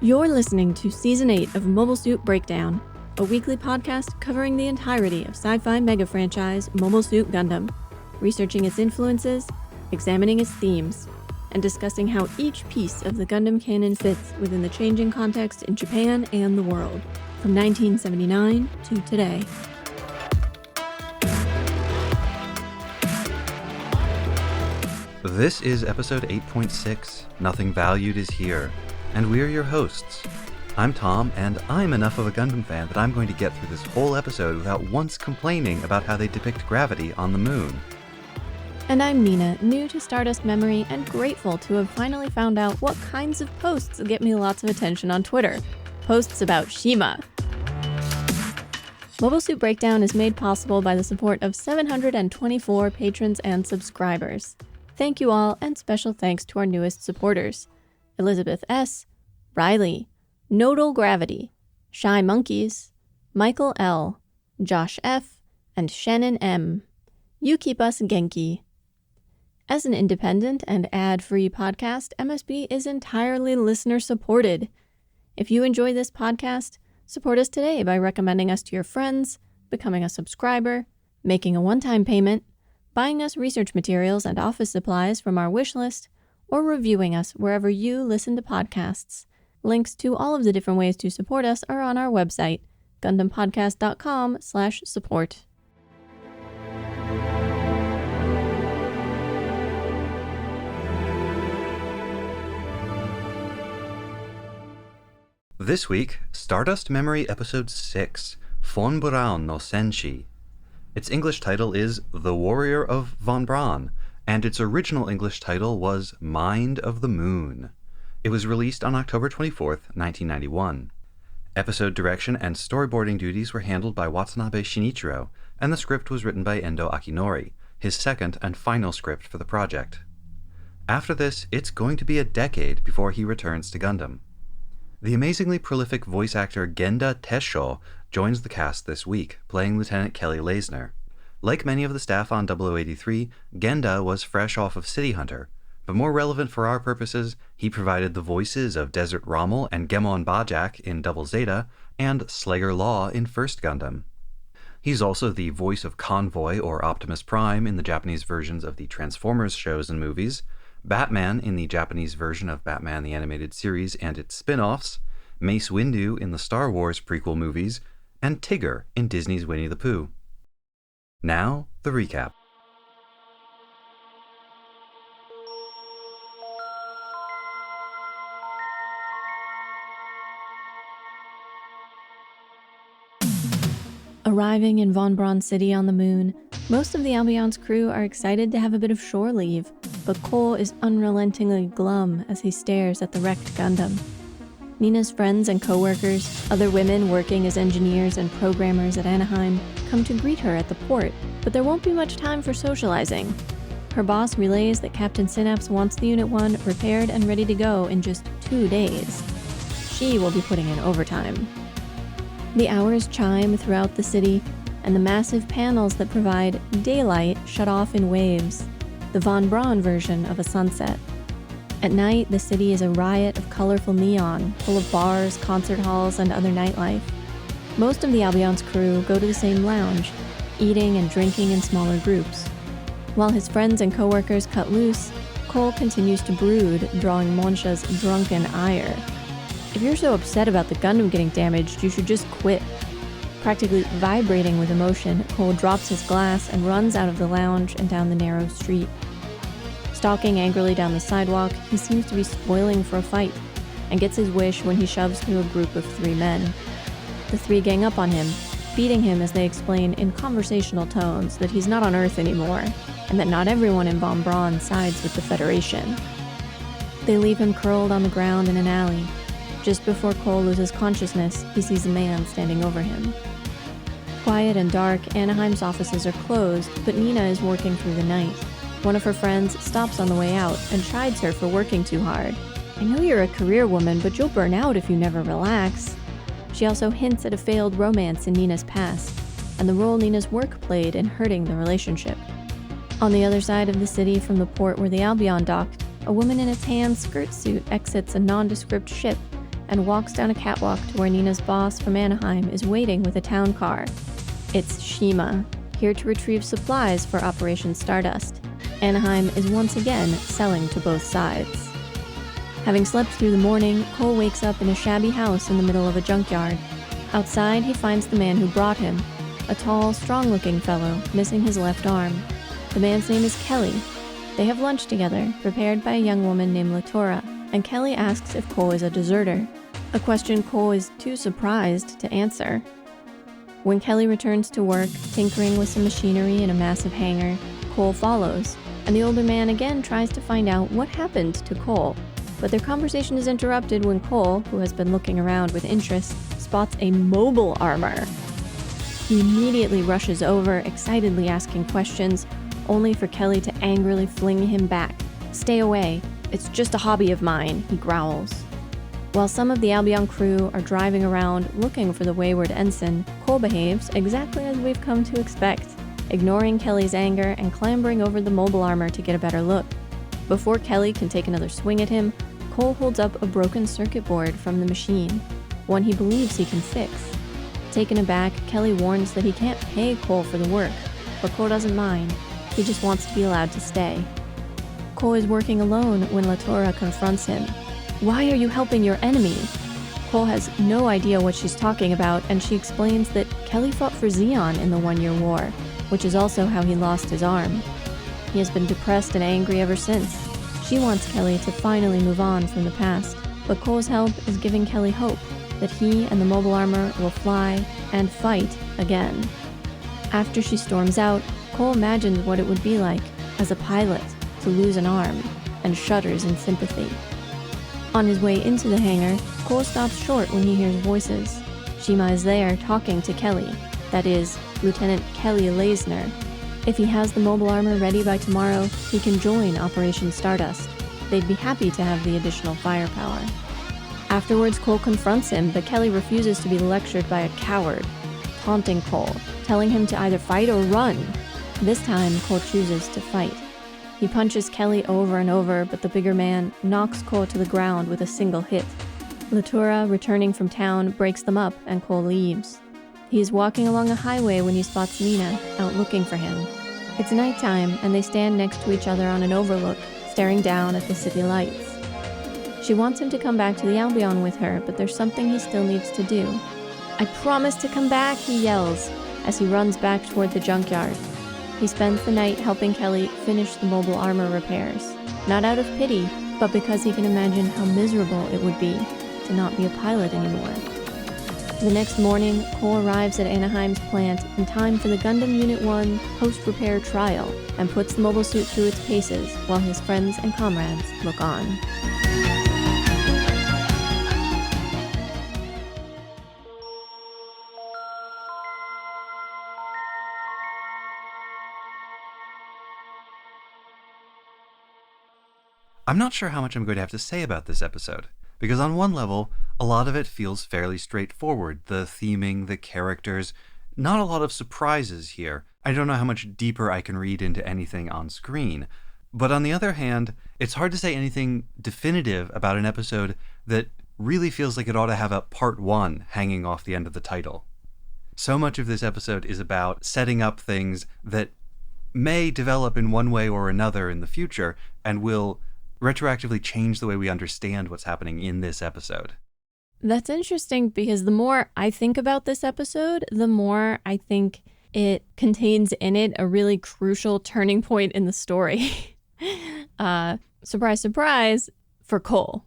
You're listening to Season 8 of Mobile Suit Breakdown, a weekly podcast covering the entirety of sci-fi mega franchise Mobile Suit Gundam, researching its influences, examining its themes, and discussing how each piece of the Gundam canon fits within the changing context in Japan and the world, from 1979 to today. This is episode 8.6, Nothing Valued is Here, and we're your hosts. I'm Tom, and I'm enough of a Gundam fan that I'm going to get through this whole episode without once complaining about how they depict gravity on the moon. And I'm Nina, new to Stardust Memory and grateful to have finally found out what kinds of posts get me lots of attention on Twitter. Posts about Shima. Mobile Suit Breakdown is made possible by the support of 724 patrons and subscribers. Thank you all, and special thanks to our newest supporters: Elizabeth S., Riley, Nodal Gravity, Shy Monkeys, Michael L., Josh F., and Shannon M. You keep us Genki. As an independent and ad-free podcast, MSB is entirely listener-supported. If you enjoy this podcast, support us today by recommending us to your friends, becoming a subscriber, making a one-time payment, buying us research materials and office supplies from our wish list, or reviewing us wherever you listen to podcasts. Links to all of the different ways to support us are on our website, GundamPodcast.com/support. This week, Stardust Memory Episode 6, Von Braun no Senshi. Its English title is The Warrior of Von Braun, and its original English title was Mind of the Moon. It was released on October 24th, 1991. Episode direction and storyboarding duties were handled by Watanabe Shinichiro, and the script was written by Endo Akinori, his second and final script for the project. After this, it's going to be a decade before he returns to Gundam. The amazingly prolific voice actor Genda Tesho joins the cast this week, playing Lieutenant Kelly Leisner. Like many of the staff on 0083, Genda was fresh off of City Hunter, but more relevant for our purposes, he provided the voices of Desert Rommel and Gemon Bajak in Double Zeta, and Slayer Law in First Gundam. He's also the voice of Convoy or Optimus Prime in the Japanese versions of the Transformers shows and movies, Batman in the Japanese version of Batman the Animated Series and its spin-offs, Mace Windu in the Star Wars prequel movies, and Tigger in Disney's Winnie the Pooh. Now, the recap. Arriving in Von Braun City on the moon, most of the Albion's crew are excited to have a bit of shore leave, but Cole is unrelentingly glum as he stares at the wrecked Gundam. Nina's friends and co-workers, other women working as engineers and programmers at Anaheim, come to greet her at the port, but there won't be much time for socializing. Her boss relays that Captain Synapse wants the Unit 1 repaired and ready to go in just 2 days. She will be putting in overtime. The hours chime throughout the city, and the massive panels that provide daylight shut off in waves, the Von Braun version of a sunset. At night, the city is a riot of colorful neon, full of bars, concert halls, and other nightlife. Most of the Albion's crew go to the same lounge, eating and drinking in smaller groups. While his friends and co-workers cut loose, Cole continues to brood, drawing Monsha's drunken ire. If you're so upset about the Gundam getting damaged, you should just quit. Practically vibrating with emotion, Cole drops his glass and runs out of the lounge and down the narrow street. Stalking angrily down the sidewalk, he seems to be spoiling for a fight, and gets his wish when he shoves through a group of 3 men. The 3 gang up on him, beating him as they explain in conversational tones that he's not on Earth anymore, and that not everyone in Von Braun sides with the Federation. They leave him curled on the ground in an alley. Just before Cole loses consciousness, he sees a man standing over him. Quiet and dark, Anaheim's offices are closed, but Nina is working through the night. One of her friends stops on the way out and chides her for working too hard. I know you're a career woman, but you'll burn out if you never relax. She also hints at a failed romance in Nina's past, and the role Nina's work played in hurting the relationship. On the other side of the city from the port where the Albion docked, a woman in a tan skirt suit exits a nondescript ship and walks down a catwalk to where Nina's boss from Anaheim is waiting with a town car. It's Shima, here to retrieve supplies for Operation Stardust. Anaheim is once again selling to both sides. Having slept through the morning, Cole wakes up in a shabby house in the middle of a junkyard. Outside, he finds the man who brought him, a tall, strong-looking fellow, missing his left arm. The man's name is Kelly. They have lunch together, prepared by a young woman named Latora, and Kelly asks if Cole is a deserter, a question Cole is too surprised to answer. When Kelly returns to work, tinkering with some machinery in a massive hangar, Cole follows, and the older man again tries to find out what happened to Cole. But their conversation is interrupted when Cole, who has been looking around with interest, spots a mobile armor. He immediately rushes over, excitedly asking questions, only for Kelly to angrily fling him back. "Stay away. It's just a hobby of mine," he growls. While some of the Albion crew are driving around looking for the wayward ensign, Cole behaves exactly as we've come to expect, ignoring Kelly's anger and clambering over the mobile armor to get a better look. Before Kelly can take another swing at him, Cole holds up a broken circuit board from the machine, one he believes he can fix. Taken aback, Kelly warns that he can't pay Cole for the work, but Cole doesn't mind. He just wants to be allowed to stay. Cole is working alone when Latora confronts him. "Why are you helping your enemy?" Cole has no idea what she's talking about, and she explains that Kelly fought for Zeon in the One-Year War, which is also how he lost his arm. He has been depressed and angry ever since. She wants Kelly to finally move on from the past, but Cole's help is giving Kelly hope that he and the mobile armor will fly and fight again. After she storms out, Cole imagines what it would be like, as a pilot, to lose an arm, and shudders in sympathy. On his way into the hangar, Cole stops short when he hears voices. Shima is there talking to Kelly, that is, Lieutenant Kelly Leisner. If he has the mobile armor ready by tomorrow, he can join Operation Stardust. They'd be happy to have the additional firepower. Afterwards, Cole confronts him, but Kelly refuses to be lectured by a coward, taunting Cole, telling him to either fight or run. This time, Cole chooses to fight. He punches Kelly over and over, but the bigger man knocks Cole to the ground with a single hit. Latura, returning from town, breaks them up, and Cole leaves. He is walking along a highway when he spots Nina, out looking for him. It's nighttime, and they stand next to each other on an overlook, staring down at the city lights. She wants him to come back to the Albion with her, but there's something he still needs to do. "I promise to come back," he yells, as he runs back toward the junkyard. He spends the night helping Kelly finish the mobile armor repairs, not out of pity, but because he can imagine how miserable it would be to not be a pilot anymore. The next morning, Cole arrives at Anaheim's plant in time for the Gundam Unit 1 post-repair trial and puts the mobile suit through its paces while his friends and comrades look on. I'm not sure how much I'm going to have to say about this episode, because on one level, a lot of it feels fairly straightforward. The theming, the characters, not a lot of surprises here. I don't know how much deeper I can read into anything on screen. But on the other hand, it's hard to say anything definitive about an episode that really feels like it ought to have a part 1 hanging off the end of the title. So much of this episode is about setting up things that may develop in one way or another in the future and will retroactively change the way we understand what's happening in this episode. That's interesting because the more I think about this episode, the more I think it contains in it a really crucial turning point in the story. Surprise, surprise, for Cole.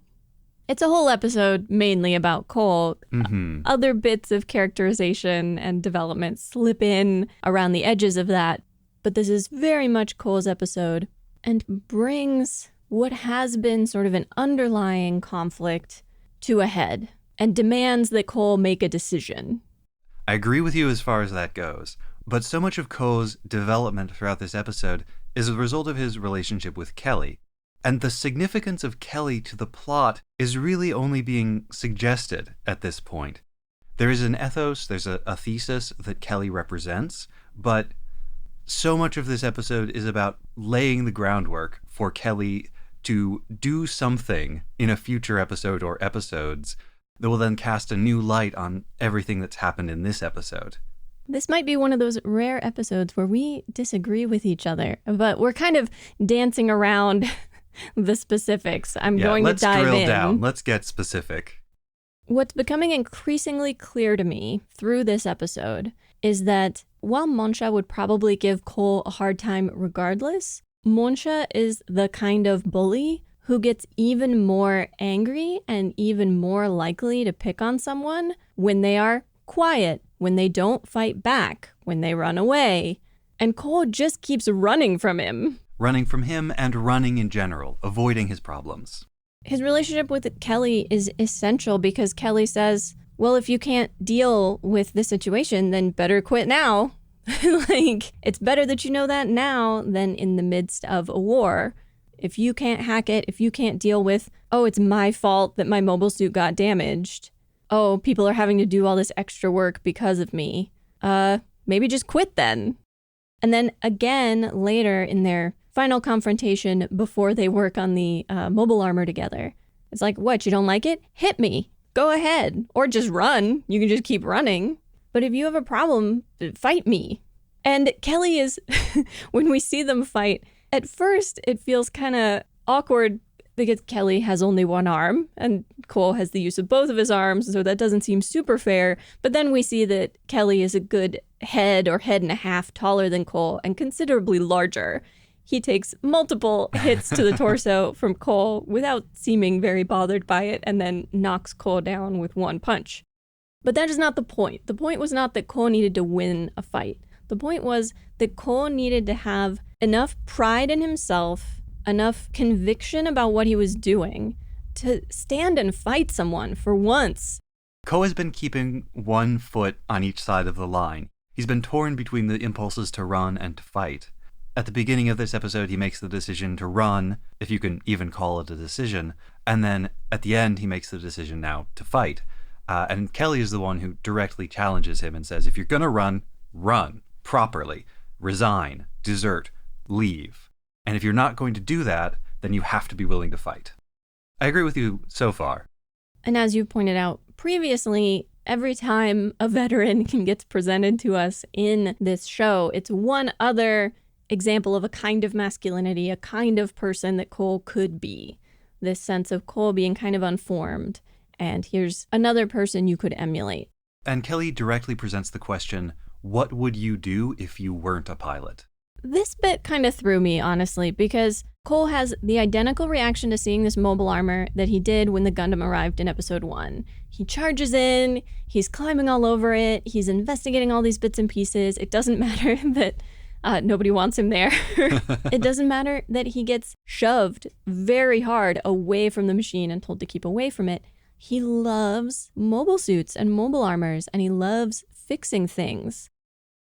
It's a whole episode mainly about Cole. Mm-hmm. Other bits of characterization and development slip in around the edges of that, but this is very much Cole's episode and brings what has been sort of an underlying conflict to a head and demands that Cole make a decision. I agree with you as far as that goes, but so much of Cole's development throughout this episode is a result of his relationship with Kelly, and the significance of Kelly to the plot is really only being suggested at this point. There is an ethos, there's a thesis that Kelly represents, but so much of this episode is about laying the groundwork for Kelly to do something in a future episode or episodes that will then cast a new light on everything that's happened in this episode. This might be one of those rare episodes where we disagree with each other, but we're kind of dancing around the specifics. I'm going to dive in. Let's drill down. Let's get specific. What's becoming increasingly clear to me through this episode is that while Monsha would probably give Cole a hard time regardless, Monsha is the kind of bully who gets even more angry and even more likely to pick on someone when they are quiet, when they don't fight back, when they run away. And Cole just keeps running from him. Running from him and running in general, avoiding his problems. His relationship with Kelly is essential because Kelly says, well, if you can't deal with the situation, then better quit now. Like, it's better that you know that now than in the midst of a war. If you can't hack it, if you can't deal with, oh, it's my fault that my mobile suit got damaged. Oh, people are having to do all this extra work because of me. Maybe just quit then. And then again, later in their final confrontation before they work on the mobile armor together, it's like, what, you don't like it? Hit me. Go ahead. Or just run. You can just keep running. But if you have a problem, fight me. And Kelly is, when we see them fight, at first it feels kind of awkward because Kelly has only one arm and Cole has the use of both of his arms, so that doesn't seem super fair. But then we see that Kelly is a good head or head and a half taller than Cole and considerably larger. He takes multiple hits to the torso from Cole without seeming very bothered by it and then knocks Cole down with one punch. But that is not the point. The point was not that Cole needed to win a fight. The point was that Cole needed to have enough pride in himself, enough conviction about what he was doing to stand and fight someone for once. Cole has been keeping one foot on each side of the line. He's been torn between the impulses to run and to fight. At the beginning of this episode, he makes the decision to run, if you can even call it a decision, and then at the end, he makes the decision now to fight. And Kelly is the one who directly challenges him and says, if you're going to run properly, resign, desert, leave. And if you're not going to do that, then you have to be willing to fight. I agree with you so far. And as you pointed out previously, every time a veteran gets presented to us in this show, it's one other example of a kind of masculinity, a kind of person that Cole could be. This sense of Cole being kind of unformed. And here's another person you could emulate. And Kelly directly presents the question, what would you do if you weren't a pilot? This bit kind of threw me, honestly, because Cole has the identical reaction to seeing this mobile armor that he did when the Gundam arrived in episode 1. He charges in, he's climbing all over it, he's investigating all these bits and pieces. It doesn't matter that nobody wants him there. It doesn't matter that he gets shoved very hard away from the machine and told to keep away from it. He loves mobile suits and mobile armors, and he loves fixing things.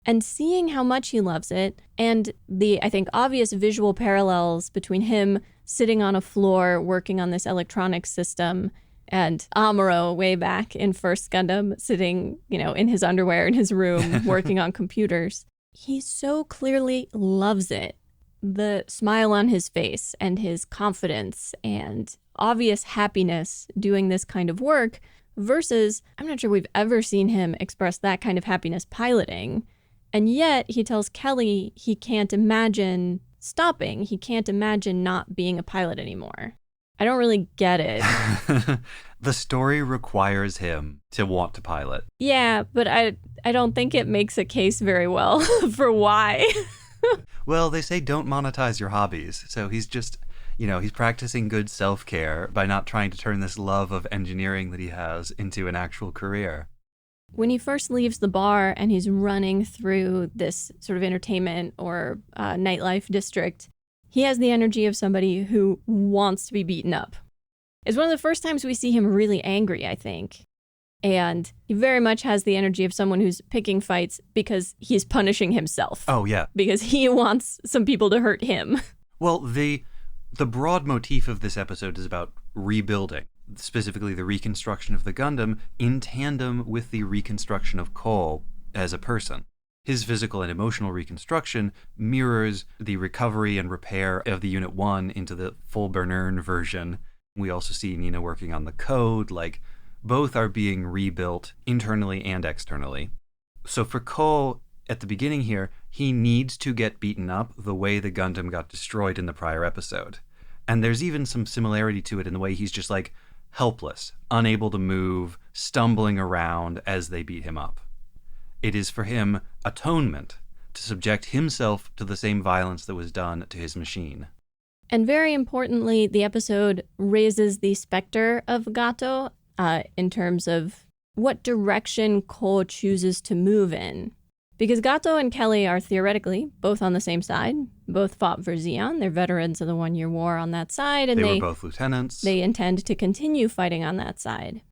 And seeing how much he loves it, and the, I think, obvious visual parallels between him sitting on a floor working on this electronics system and Amuro way back in First Gundam sitting, in his underwear in his room working on computers. He so clearly loves it. The smile on his face and his confidence and obvious happiness doing this kind of work versus, I'm not sure we've ever seen him express that kind of happiness piloting. And yet he tells Kelly he can't imagine stopping. He can't imagine not being a pilot anymore. I don't really get it. The story requires him to want to pilot. Yeah, but I don't think it makes a case very well for why. Well, they say don't monetize your hobbies. So he's just, he's practicing good self-care by not trying to turn this love of engineering that he has into an actual career. When he first leaves the bar and he's running through this sort of entertainment or nightlife district, he has the energy of somebody who wants to be beaten up. It's one of the first times we see him really angry, I think. And he very much has the energy of someone who's picking fights because he's punishing himself. Oh, yeah. Because he wants some people to hurt him. Well, the broad motif of this episode is about rebuilding, specifically the reconstruction of the Gundam in tandem with the reconstruction of Cole as a person. His physical and emotional reconstruction mirrors the recovery and repair of the Unit 1 into the full Bernern version. We also see Nina working on the code, like Both are being rebuilt internally and externally. So for Ko, at the beginning here, he needs to get beaten up the way the Gundam got destroyed in the prior episode. And there's even some similarity to it in the way he's just like helpless, unable to move, stumbling around as they beat him up. It is for him atonement to subject himself to the same violence that was done to his machine. And very importantly, the episode raises the specter of Gato in terms of what direction Ko chooses to move in. Because Gato and Kelly are theoretically both on the same side, both fought for Zeon. They're veterans of the One-Year War on that side, and they were both lieutenants. They intend to continue fighting on that side.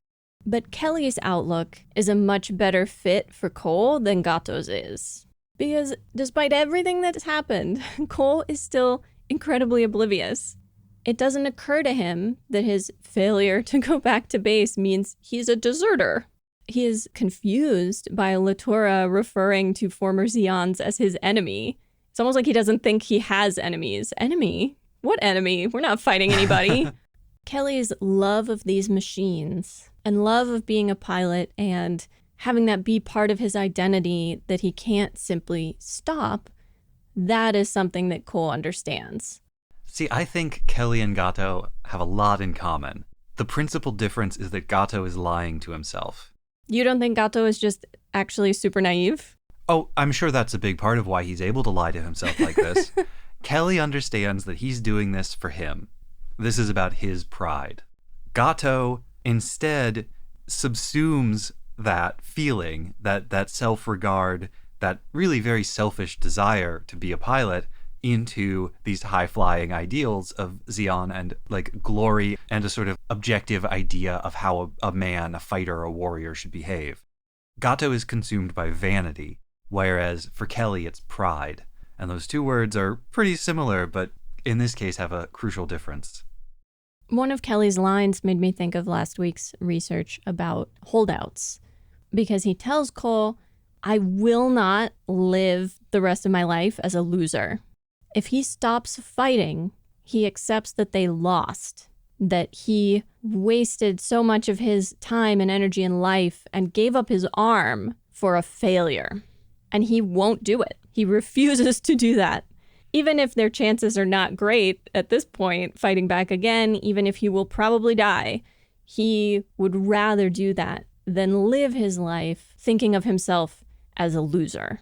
But Kelly's outlook is a much better fit for Cole than Gato's is. Because despite everything that's happened, Cole is still incredibly oblivious. It doesn't occur to him that his failure to go back to base means he's a deserter. He is confused by Latora referring to former Zeons as his enemy. It's almost like he doesn't think he has enemies. Enemy? What enemy? We're not fighting anybody. Kelly's love of these machines and love of being a pilot and having that be part of his identity that he can't simply stop, that is something that Cole understands. See, I think Kelly and Gato have a lot in common. The principal difference is that Gato is lying to himself. You don't think Gato is just actually super naive? Oh, I'm sure that's a big part of why he's able to lie to himself like this. Kelly understands that he's doing this for him. This is about his pride. Gato instead subsumes that feeling, that self-regard, that really very selfish desire to be a pilot into these high-flying ideals of Zeon and like glory and a sort of objective idea of how a man, a fighter, a warrior should behave. Gato is consumed by vanity, whereas for Kelly it's pride. And those two words are pretty similar, but in this case have a crucial difference. One of Kelly's lines made me think of last week's research about holdouts, because he tells Cole, I will not live the rest of my life as a loser. If he stops fighting, he accepts that they lost, that he wasted so much of his time and energy in life and gave up his arm for a failure. And he won't do it. He refuses to do that. Even if their chances are not great at this point, fighting back again, even if he will probably die, he would rather do that than live his life thinking of himself as a loser.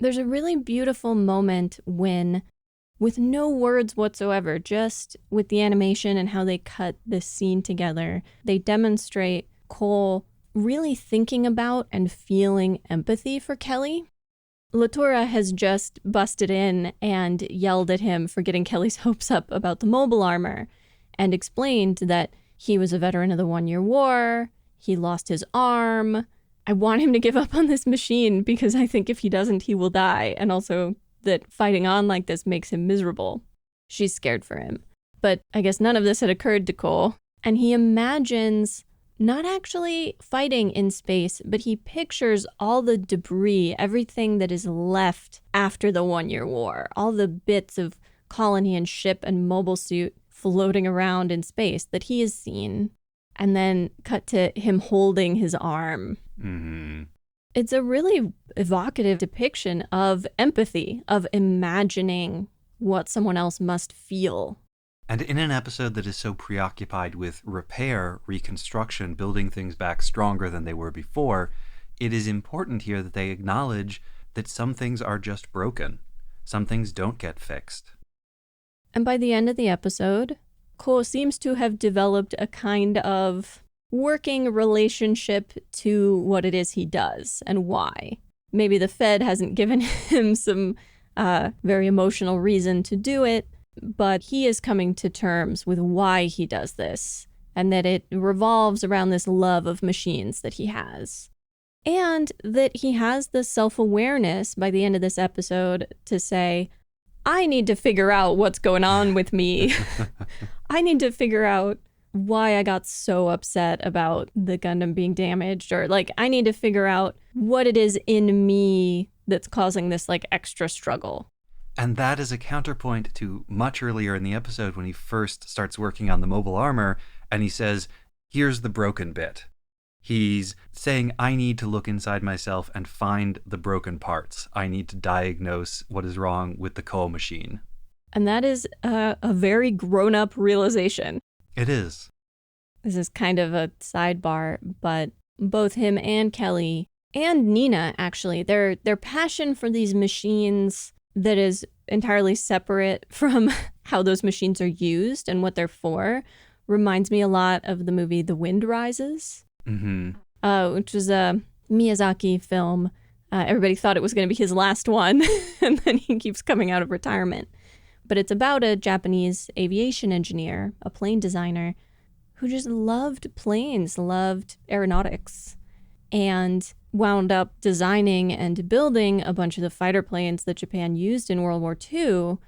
There's a really beautiful moment when, with no words whatsoever, just with the animation and how they cut this scene together, they demonstrate Cole really thinking about and feeling empathy for Kelly. Latora has just busted in and yelled at him for getting Kelly's hopes up about the mobile armor and explained that he was a veteran of the One-Year War, he lost his arm. I want him to give up on this machine because I think if he doesn't, he will die. And also that fighting on like this makes him miserable. She's scared for him. But I guess none of this had occurred to Cole. And he imagines not actually fighting in space, but he pictures all the debris, everything that is left after the One-Year War, all the bits of colony and ship and mobile suit floating around in space that he has seen. And then cut to him holding his arm. Mm-hmm. It's a really evocative depiction of empathy, of imagining what someone else must feel. And in an episode that is so preoccupied with repair, reconstruction, building things back stronger than they were before, it is important here that they acknowledge that some things are just broken. Some things don't get fixed. And by the end of the episode, Cole seems to have developed a kind of working relationship to what it is he does and why. Maybe the Fed hasn't given him some very emotional reason to do it, but he is coming to terms with why he does this, and that it revolves around this love of machines that he has. And that he has the self-awareness by the end of this episode to say, I need to figure out what's going on with me. I need to figure out why I got so upset about the Gundam being damaged, or like, I need to figure out what it is in me that's causing this like extra struggle. And that is a counterpoint to much earlier in the episode when he first starts working on the mobile armor and he says, here's the broken bit. He's saying, I need to look inside myself and find the broken parts. I need to diagnose what is wrong with the Ko machine. And that is a very grown-up realization. It is. This is kind of a sidebar, but both him and Kelly and Nina, actually, their passion for these machines that is entirely separate from how those machines are used and what they're for reminds me a lot of the movie The Wind Rises, which was a Miyazaki film. Everybody thought it was going to be his last one, and then he keeps coming out of retirement. But it's about a Japanese aviation engineer, a plane designer, who just loved planes, loved aeronautics, and wound up designing and building a bunch of the fighter planes that Japan used in World War II,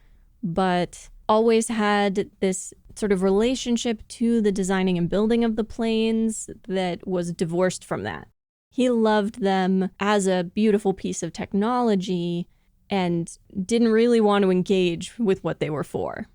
but always had this sort of relationship to the designing and building of the planes that was divorced from that. He loved them as a beautiful piece of technology and didn't really want to engage with what they were for.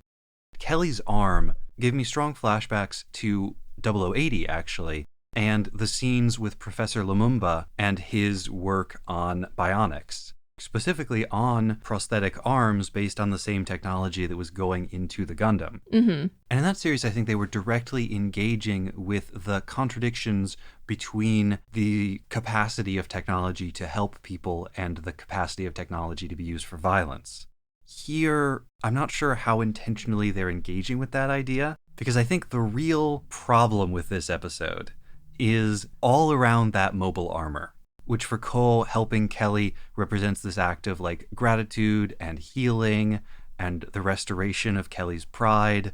Kelly's arm gave me strong flashbacks to 0080, actually, and the scenes with Professor Lumumba and his work on bionics, specifically on prosthetic arms based on the same technology that was going into the Gundam. And in that series, I think they were directly engaging with the contradictions between the capacity of technology to help people and the capacity of technology to be used for violence. Here, I'm not sure how intentionally they're engaging with that idea, because I think the real problem with this episode is all around that mobile armor, which for Cole, helping Kelly represents this act of like gratitude and healing and the restoration of Kelly's pride.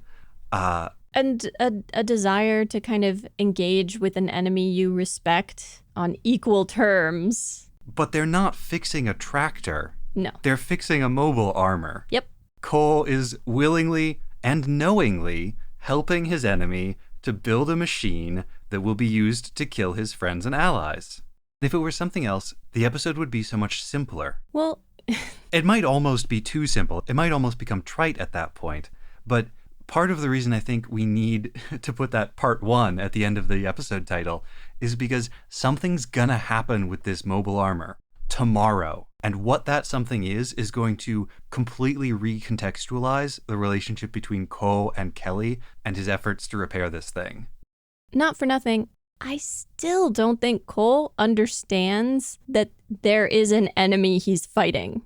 And a desire to kind of engage with an enemy you respect on equal terms. But they're not fixing a tractor. No. They're fixing a mobile armor. Yep. Cole is willingly and knowingly helping his enemy to build a machine that will be used to kill his friends and allies. If it were something else, the episode would be so much simpler. Well, it might almost be too simple. It might almost become trite at that point. But part of the reason I think we need to put that part 1 at the end of the episode title is because something's gonna happen with this mobile armor tomorrow. And what that something is going to completely recontextualize the relationship between Ko and Kelly and his efforts to repair this thing. Not for nothing, I still don't think Cole understands that there is an enemy he's fighting.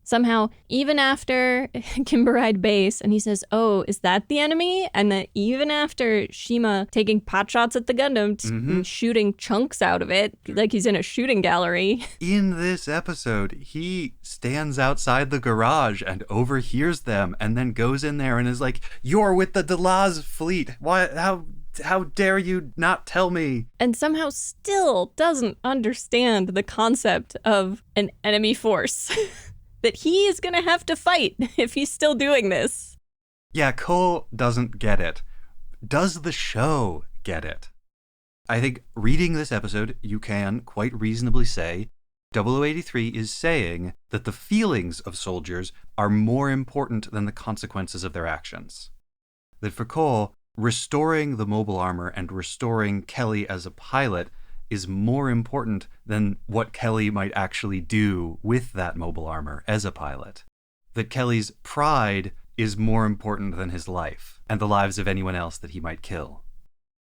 Somehow, even after Kimberide base and he says, oh, is that the enemy? And then even after Shima taking pot shots at the Gundam and shooting chunks out of it, like he's in a shooting gallery. In this episode, he stands outside the garage and overhears them and then goes in there and is like, you're with the Delaz fleet. Why, how dare you not tell me? And somehow still doesn't understand the concept of an enemy force. That he is going to have to fight if he's still doing this. Yeah, Cole doesn't get it. Does the show get it? I think reading this episode, you can quite reasonably say 0083 is saying that the feelings of soldiers are more important than the consequences of their actions. That for Cole, restoring the mobile armor and restoring Kelly as a pilot is more important than what Kelly might actually do with that mobile armor as a pilot. That Kelly's pride is more important than his life and the lives of anyone else that he might kill.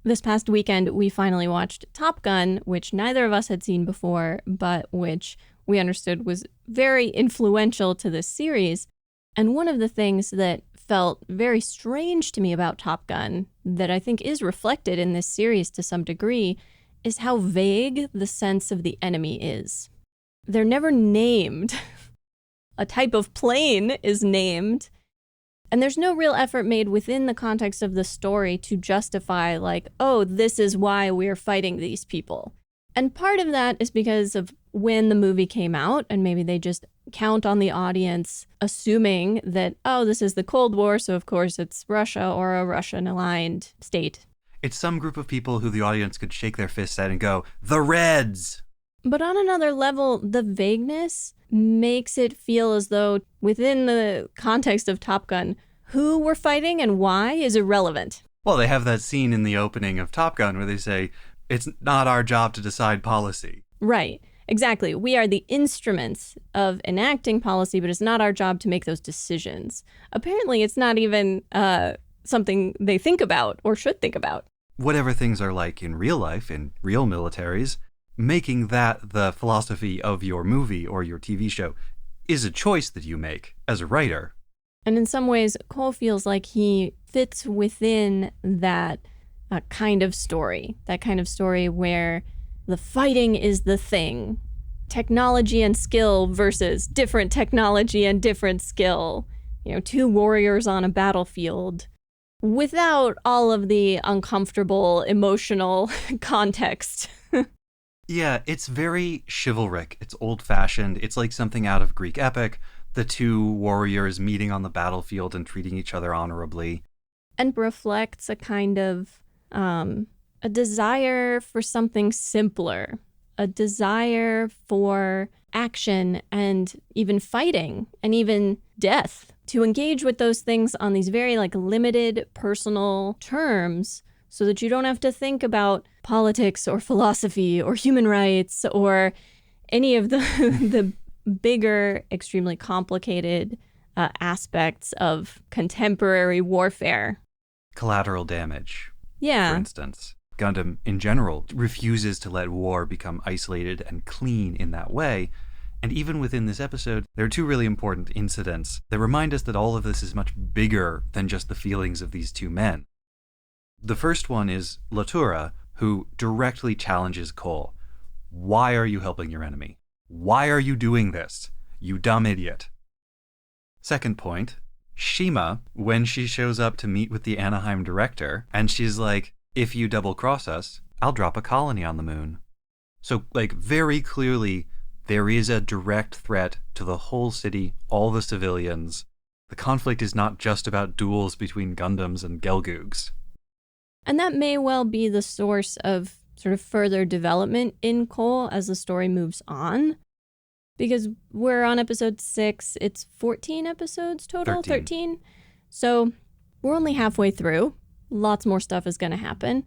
This past weekend, we finally watched Top Gun, which neither of us had seen before, but which we understood was very influential to this series. And one of the things that felt very strange to me about Top Gun, that I think is reflected in this series to some degree, is how vague the sense of the enemy is. They're never named. A type of plane is named. And there's no real effort made within the context of the story to justify, like, oh, this is why we're fighting these people. And part of that is because of when the movie came out, and maybe they just count on the audience assuming that, oh, this is the Cold War, so of course it's Russia or a Russian-aligned state. It's some group of people who the audience could shake their fists at and go, the Reds! But on another level, the vagueness makes it feel as though within the context of Top Gun, who we're fighting and why is irrelevant. Well, they have that scene in the opening of Top Gun where they say, It's not our job to decide policy. Right. Exactly. We are the instruments of enacting policy, but it's not our job to make those decisions. Apparently, it's not even something they think about or should think about. Whatever things are like in real life, in real militaries, making that the philosophy of your movie or your TV show is a choice that you make as a writer. And in some ways, Cole feels like he fits within that kind of story, where the fighting is the thing. Technology and skill versus different technology and different skill. Two warriors on a battlefield without all of the uncomfortable emotional context. Yeah, it's very chivalric. It's old-fashioned. It's like something out of Greek epic. The two warriors meeting on the battlefield and treating each other honorably. And reflects a kind of a desire for something simpler, a desire for action and even fighting and even death, to engage with those things on these very limited personal terms so that you don't have to think about politics or philosophy or human rights or any of the bigger, extremely complicated aspects of contemporary warfare. Collateral damage. Yeah. For instance, Gundam in general refuses to let war become isolated and clean in that way. And even within this episode, there are two really important incidents that remind us that all of this is much bigger than just the feelings of these two men. The first one is Latura, who directly challenges Cole. Why are you helping your enemy? Why are you doing this? You dumb idiot. Second point, Shima, when she shows up to meet with the Anaheim director, and she's like, if you double-cross us, I'll drop a colony on the moon. So, very clearly, there is a direct threat to the whole city, all the civilians. The conflict is not just about duels between Gundams and Gelgoogs. And that may well be the source of sort of further development in Cole as the story moves on. Because we're on episode 6, it's 14 episodes total? 13. So we're only halfway through. Lots more stuff is going to happen.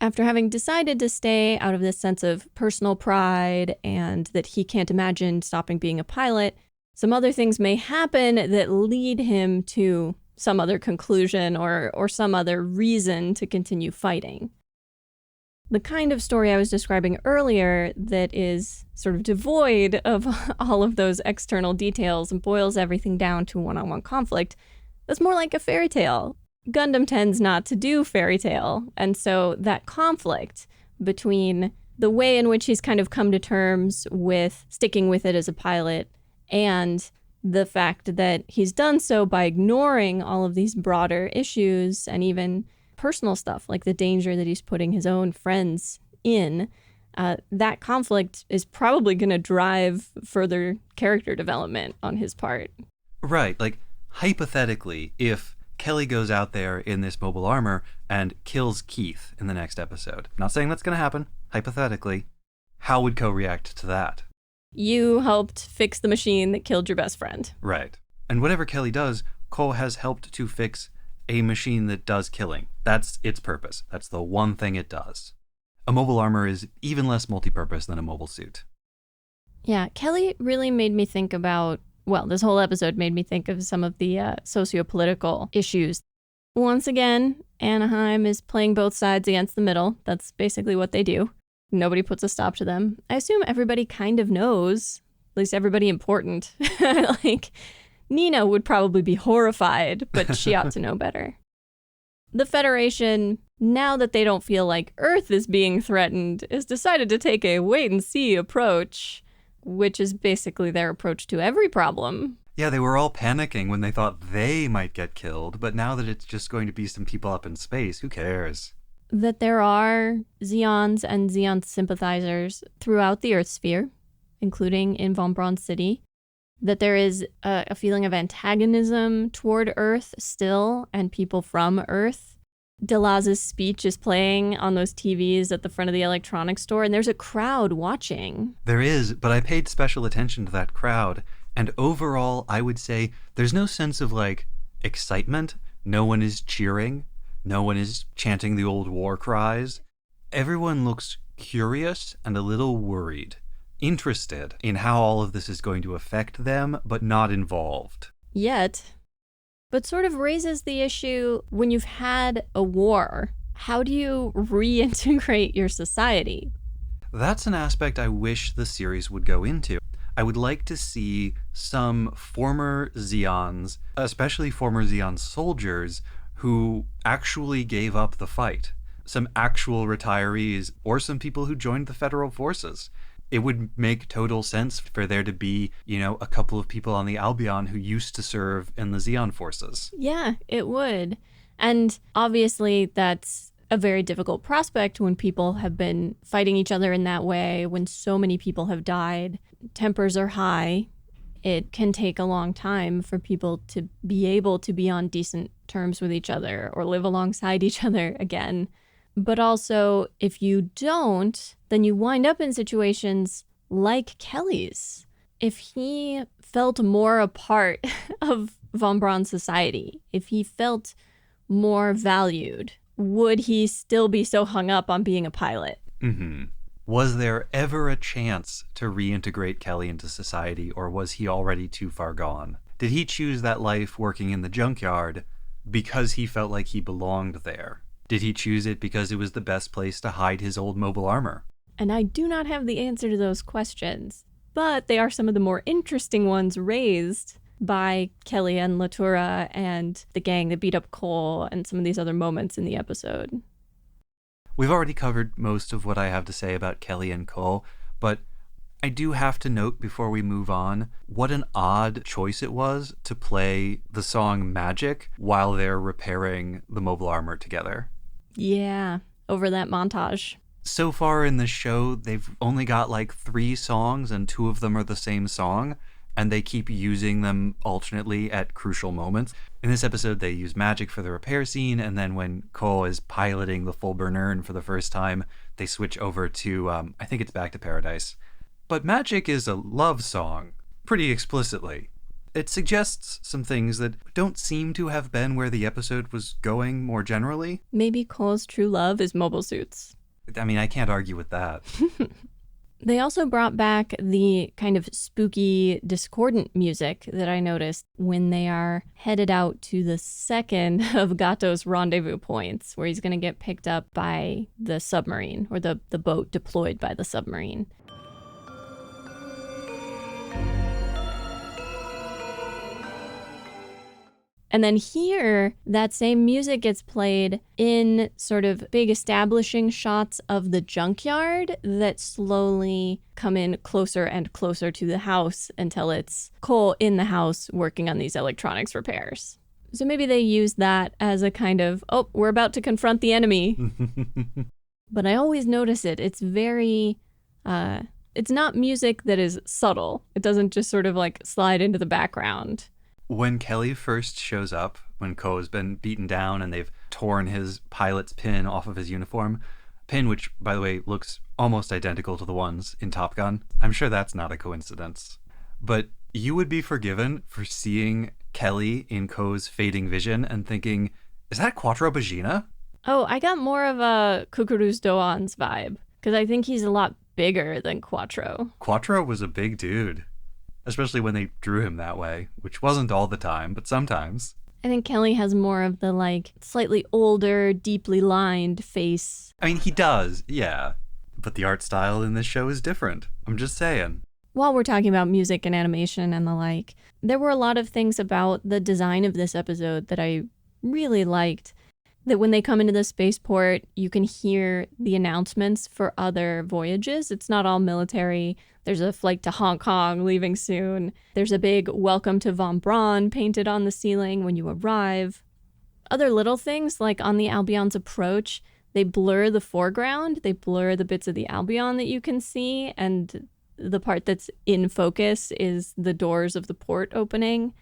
After having decided to stay out of this sense of personal pride and that he can't imagine stopping being a pilot, some other things may happen that lead him to some other conclusion or some other reason to continue fighting. The kind of story I was describing earlier that is sort of devoid of all of those external details and boils everything down to one-on-one conflict, that's more like a fairy tale. Gundam tends not to do fairy tale, and so that conflict between the way in which he's kind of come to terms with sticking with it as a pilot and the fact that he's done so by ignoring all of these broader issues and even personal stuff like the danger that he's putting his own friends in, that conflict is probably going to drive further character development on his part. Right. Hypothetically, if Kelly goes out there in this mobile armor and kills Keith in the next episode, I'm not saying that's going to happen, hypothetically, how would Ko react to that? You helped fix the machine that killed your best friend. Right. And whatever Kelly does, Ko has helped to fix a machine that does killing. That's its purpose. That's the one thing it does. A mobile armor is even less multi-purpose than a mobile suit. Yeah, Kelly really made me think about, this whole episode made me think of some of the socio-political issues. Once again, Anaheim is playing both sides against the middle. That's basically what they do. Nobody puts a stop to them. I assume everybody kind of knows, at least everybody important. Nina would probably be horrified, but she ought to know better. The Federation, now that they don't feel like Earth is being threatened, has decided to take a wait-and-see approach, which is basically their approach to every problem. Yeah, they were all panicking when they thought they might get killed, but now that it's just going to be some people up in space, who cares? That there are Zeons and Zeon sympathizers throughout the Earth sphere, including in Von Braun City. That there is a feeling of antagonism toward Earth still, and people from Earth. Delaz's speech is playing on those TVs at the front of the electronics store, and there's a crowd watching. There is, but I paid special attention to that crowd, and overall, I would say there's no sense of, excitement. No one is cheering. No one is chanting the old war cries. Everyone looks curious and a little worried, interested in how all of this is going to affect them, but not involved. Yet, but sort of raises the issue when you've had a war. How do you reintegrate your society? That's an aspect I wish the series would go into. I would like to see some former Zeons, especially former Zeon soldiers, who actually gave up the fight. Some actual retirees, or some people who joined the federal forces. It would make total sense for there to be, a couple of people on the Albion who used to serve in the Zeon forces. Yeah, it would. And obviously, that's a very difficult prospect when people have been fighting each other in that way, when so many people have died. Tempers are high. It can take a long time for people to be able to be on decent terms with each other or live alongside each other again. But also, if you don't, then you wind up in situations like Kelly's. If he felt more a part of von Braun's society, if he felt more valued, would he still be so hung up on being a pilot? Mm-hmm. Was there ever a chance to reintegrate Kelly into society, or was he already too far gone? Did he choose that life working in the junkyard because he felt like he belonged there? Did he choose it because it was the best place to hide his old mobile armor? And I do not have the answer to those questions, but they are some of the more interesting ones raised by Kelly and Latura and the gang that beat up Cole and some of these other moments in the episode. We've already covered most of what I have to say about Kelly and Cole, but I do have to note before we move on what an odd choice it was to play the song Magic while they're repairing the mobile armor together. Yeah, over that montage. So far in the show, they've only got like 3 songs and 2 of them are the same song, and they keep using them alternately at crucial moments. In this episode, they use Magic for the repair scene, and then when Cole is piloting the Fulber Nern for the first time, they switch over to, I think it's Back to Paradise. But Magic is a love song, pretty explicitly. It suggests some things that don't seem to have been where the episode was going more generally. Maybe Cole's true love is mobile suits. I mean, I can't argue with that. They also brought back the kind of spooky, discordant music that I noticed when they are headed out to the second of Gato's rendezvous points, where he's going to get picked up by the submarine, or the boat deployed by the submarine. And then here, that same music gets played in sort of big establishing shots of the junkyard that slowly come in closer and closer to the house until it's Cole in the house working on these electronics repairs. So maybe they use that as a kind of, oh, we're about to confront the enemy. But I always notice it. It's very, it's not music that is subtle. It doesn't just sort of like slide into the background. When Kelly first shows up, when Ko has been beaten down and they've torn his pilot's pin off of his uniform, pin which, by the way, looks almost identical to the ones in Top Gun. I'm sure that's not a coincidence. But you would be forgiven for seeing Kelly in Ko's fading vision and thinking, is that Quattro Bagina? Oh, I got more of a Kukuru's Doan's vibe, because I think he's a lot bigger than Quattro. Quattro was a big dude. Especially when they drew him that way, which wasn't all the time, but sometimes. I think Kelly has more of the, like, slightly older, deeply lined face. I mean, he does, yeah. But the art style in this show is different. I'm just saying. While we're talking about music and animation and the like, there were a lot of things about the design of this episode that I really liked. That when they come into the spaceport, you can hear the announcements for other voyages. It's not all military. There's a flight to Hong Kong leaving soon. There's a big welcome to Von Braun painted on the ceiling when you arrive. Other little things, like on the Albion's approach, they blur the foreground. They blur the bits of the Albion that you can see. And the part that's in focus is the doors of the port opening.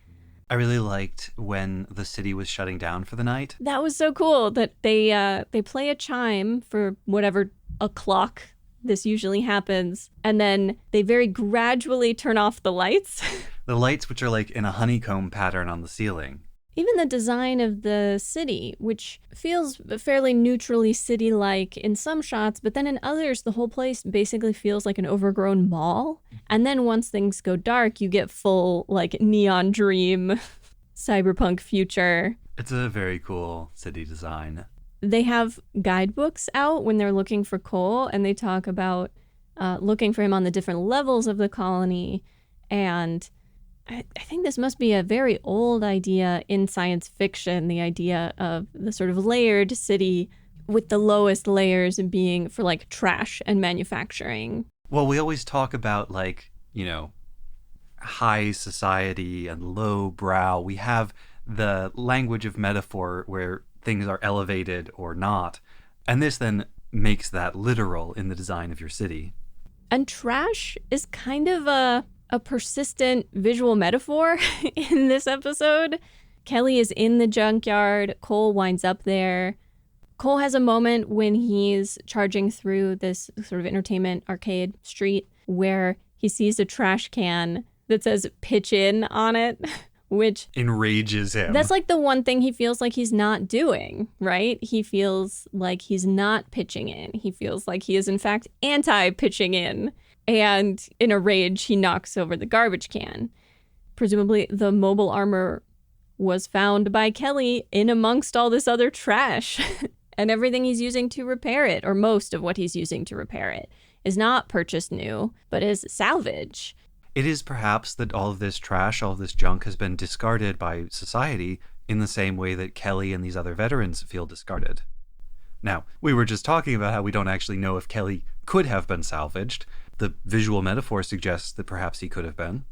I really liked when the city was shutting down for the night. That was so cool that they play a chime for whatever o'clock this usually happens, and then they very gradually turn off the lights. The lights, which are like in a honeycomb pattern on the ceiling. Even the design of the city, which feels fairly neutrally city-like in some shots, but then in others, the whole place basically feels like an overgrown mall. And then once things go dark, you get full, like, neon dream, cyberpunk future. It's a very cool city design. They have guidebooks out when they're looking for Cole, and they talk about looking for him on the different levels of the colony. And I think this must be a very old idea in science fiction, the idea of the sort of layered city with the lowest layers being for like trash and manufacturing. Well, we always talk about high society and low brow. We have the language of metaphor where things are elevated or not. And this then makes that literal in the design of your city. And trash is kind of a persistent visual metaphor in this episode. Kelly is in the junkyard. Cole winds up there. Cole has a moment when he's charging through this sort of entertainment arcade street where he sees a trash can that says pitch in on it, which enrages him. That's like the one thing he feels like he's not doing, right? He feels like he's not pitching in. He feels like he is in fact anti-pitching in. And in a rage, he knocks over the garbage can. Presumably, the mobile armor was found by Kelly in amongst all this other trash. And everything he's using to repair it, or most of what he's using to repair it, is not purchased new, but is salvage. It is perhaps that all of this trash, all of this junk has been discarded by society in the same way that Kelly and these other veterans feel discarded. Now, we were just talking about how we don't actually know if Kelly could have been salvaged. The visual metaphor suggests that perhaps he could have been.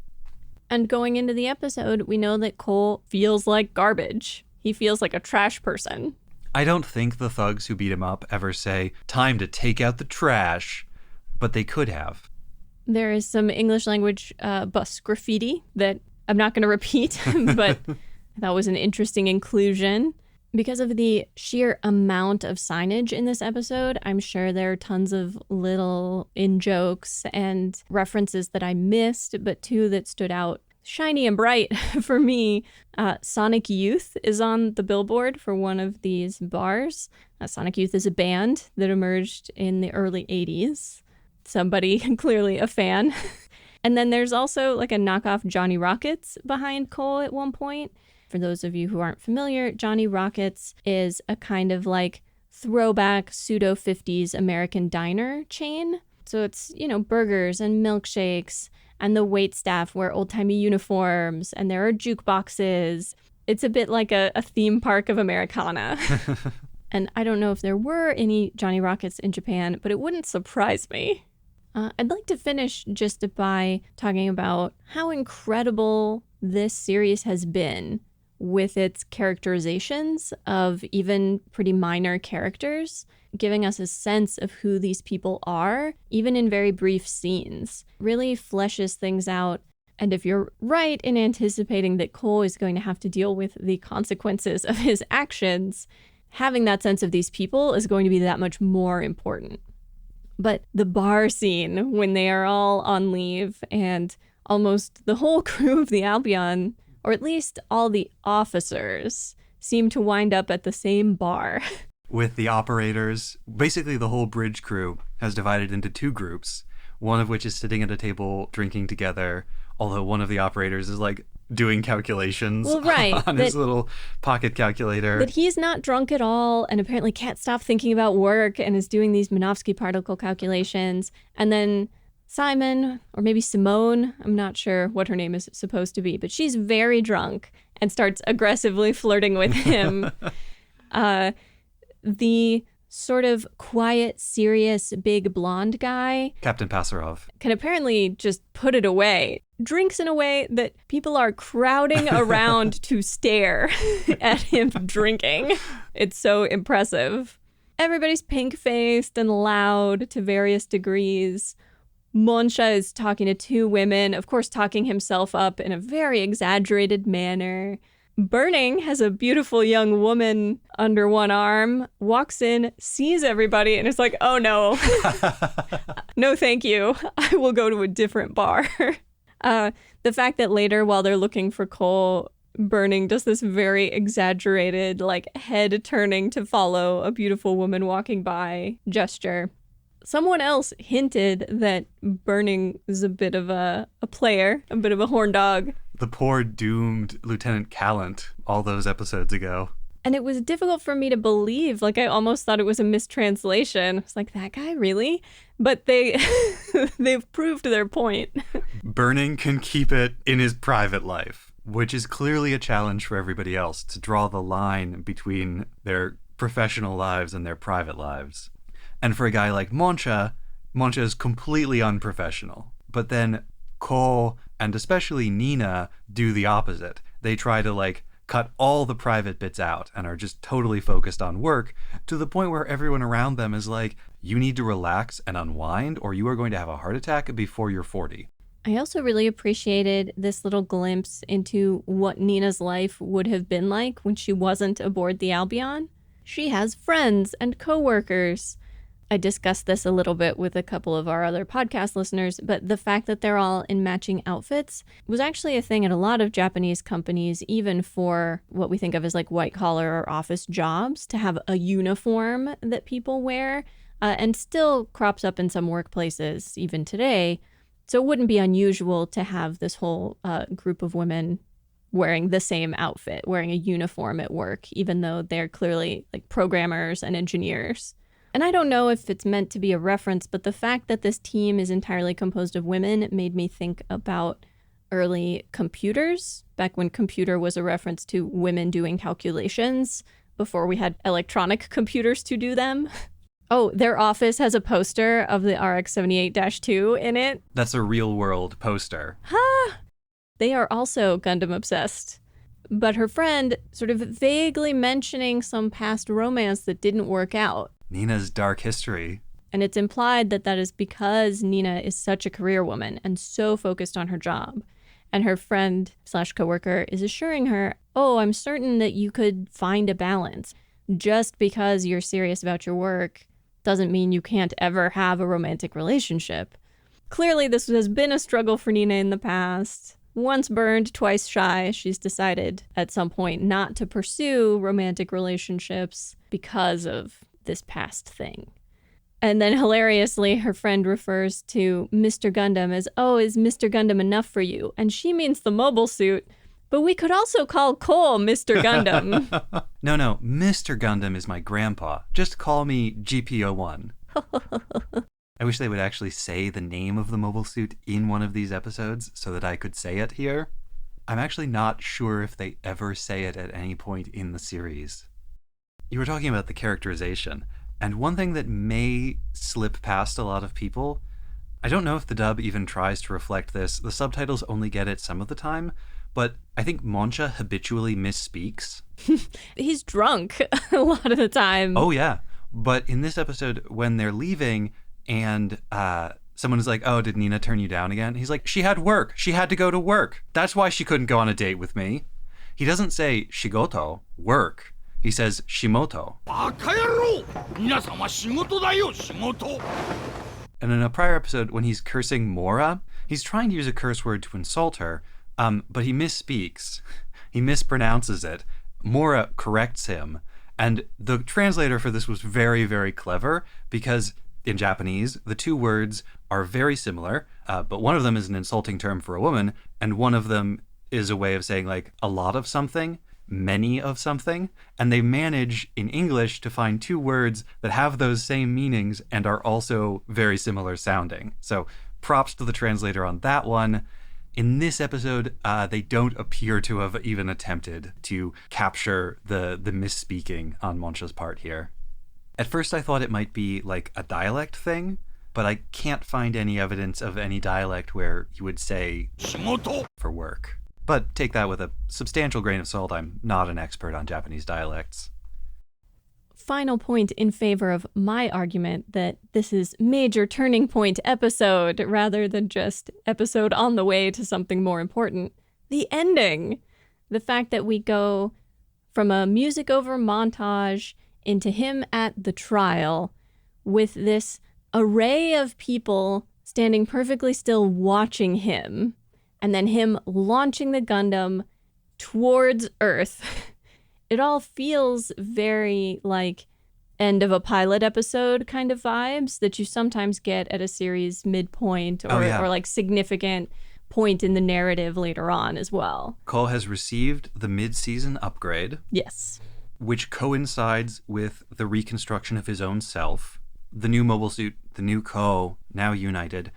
And going into the episode, we know that Cole feels like garbage. He feels like a trash person. I don't think the thugs who beat him up ever say, "Time to take out the trash," but they could have. There is some English language bus graffiti that I'm not going to repeat, but that was an interesting inclusion. Because of the sheer amount of signage in this episode, I'm sure there are tons of little in-jokes and references that I missed, but two that stood out shiny and bright for me. Sonic Youth is on the billboard for one of these bars. Sonic Youth is a band that emerged in the early 80s. Somebody, clearly a fan. And then there's also like a knockoff Johnny Rockets behind Cole at one point. For those of you who aren't familiar, Johnny Rockets is a kind of like throwback pseudo 50s American diner chain. So it's, burgers and milkshakes, and the wait staff wear old-timey uniforms, and there are jukeboxes. It's a bit like a theme park of Americana. And I don't know if there were any Johnny Rockets in Japan, but it wouldn't surprise me. I'd like to finish just by talking about how incredible this series has been with its characterizations of even pretty minor characters, giving us a sense of who these people are, even in very brief scenes. Really fleshes things out. And if you're right in anticipating that Cole is going to have to deal with the consequences of his actions, having that sense of these people is going to be that much more important. But the bar scene, when they are all on leave and almost the whole crew of the Albion, or at least all the officers, seem to wind up at the same bar. With the operators, basically the whole bridge crew has divided into two groups, one of which is sitting at a table drinking together, although one of the operators is like doing calculations on his little pocket calculator. But he's not drunk at all and apparently can't stop thinking about work and is doing these Minovsky particle calculations. And then Simon, or maybe Simone, I'm not sure what her name is supposed to be, but she's very drunk and starts aggressively flirting with him. The sort of quiet, serious, big blonde guy, Captain Pasarov, can apparently just put it away. Drinks in a way that people are crowding around to stare at him drinking. It's so impressive. Everybody's pink-faced and loud to various degrees. Monsha is talking to two women, of course talking himself up in a very exaggerated manner. Burning has a beautiful young woman under one arm, walks in, sees everybody, and is like, oh no, no thank you. I will go to a different bar. The fact that later, while they're looking for Cole, Burning does this very exaggerated, like, head turning to follow a beautiful woman walking by gesture. Someone else hinted that Burning is a bit of a player, a bit of a horn dog. The poor doomed Lieutenant Callant all those episodes ago. And it was difficult for me to believe. Like, I almost thought it was a mistranslation. I was like, that guy, really? But they've proved their point. Burning can keep it in his private life, which is clearly a challenge for everybody else to draw the line between their professional lives and their private lives. And for a guy like Moncha is completely unprofessional. But then Ko and especially Nina do the opposite. They try to, like, cut all the private bits out and are just totally focused on work, to the point where everyone around them is like, you need to relax and unwind or you are going to have a heart attack before you're 40. I also really appreciated this little glimpse into what Nina's life would have been like when she wasn't aboard the Albion. She has friends and coworkers. I discussed this a little bit with a couple of our other podcast listeners, but the fact that they're all in matching outfits was actually a thing at a lot of Japanese companies, even for what we think of as like white collar or office jobs, to have a uniform that people wear, and still crops up in some workplaces even today. So it wouldn't be unusual to have this whole group of women wearing the same outfit, wearing a uniform at work, even though they're clearly like programmers and engineers. And I don't know if it's meant to be a reference, but the fact that this team is entirely composed of women made me think about early computers, back when computer was a reference to women doing calculations before we had electronic computers to do them. Oh, their office has a poster of the RX-78-2 in it. That's a real world poster. Ha! They are also Gundam obsessed. But her friend sort of vaguely mentioning some past romance that didn't work out. Nina's dark history. And it's implied that that is because Nina is such a career woman and so focused on her job. And her friend / coworker is assuring her, oh, I'm certain that you could find a balance. Just because you're serious about your work doesn't mean you can't ever have a romantic relationship. Clearly, this has been a struggle for Nina in the past. Once burned, twice shy, she's decided at some point not to pursue romantic relationships because of this past thing. And then hilariously, her friend refers to Mr. Gundam as, oh, is Mr. Gundam enough for you? And she means the mobile suit, but we could also call Cole Mr. Gundam. No, Mr. Gundam is my grandpa. Just call me GP01. I wish they would actually say the name of the mobile suit in one of these episodes so that I could say it here. I'm actually not sure if they ever say it at any point in the series. You were talking about the characterization, and one thing that may slip past a lot of people, I don't know if the dub even tries to reflect this, the subtitles only get it some of the time, but I think Moncha habitually misspeaks. He's drunk a lot of the time. Oh yeah, but in this episode, when they're leaving and someone is like, oh, did Nina turn you down again? He's like, she had work. She had to go to work. That's why she couldn't go on a date with me. He doesn't say shigoto, work. He says shimoto. And in a prior episode, when he's cursing Mora, he's trying to use a curse word to insult her, but he misspeaks. He mispronounces it. Mora corrects him. And the translator for this was very, very clever because in Japanese, the two words are very similar, but one of them is an insulting term for a woman, and one of them is a way of saying like a lot of something, many of something, and they manage in English to find two words that have those same meanings and are also very similar sounding. So props to the translator on that one. In this episode, they don't appear to have even attempted to capture the misspeaking on Moncha's part here. At first I thought it might be like a dialect thing, but I can't find any evidence of any dialect where you would say shigoto for work. But take that with a substantial grain of salt. I'm not an expert on Japanese dialects. Final point in favor of my argument that this is major turning point episode rather than just episode on the way to something more important. The ending. The fact that we go from a music over montage into him at the trial with this array of people standing perfectly still watching him, and then him launching the Gundam, towards Earth. It all feels very like end of a pilot episode kind of vibes that you sometimes get at a series midpoint or like significant point in the narrative later on as well. Cole has received the mid-season upgrade. Yes. Which coincides with the reconstruction of his own self. The new mobile suit, the new Cole, now united.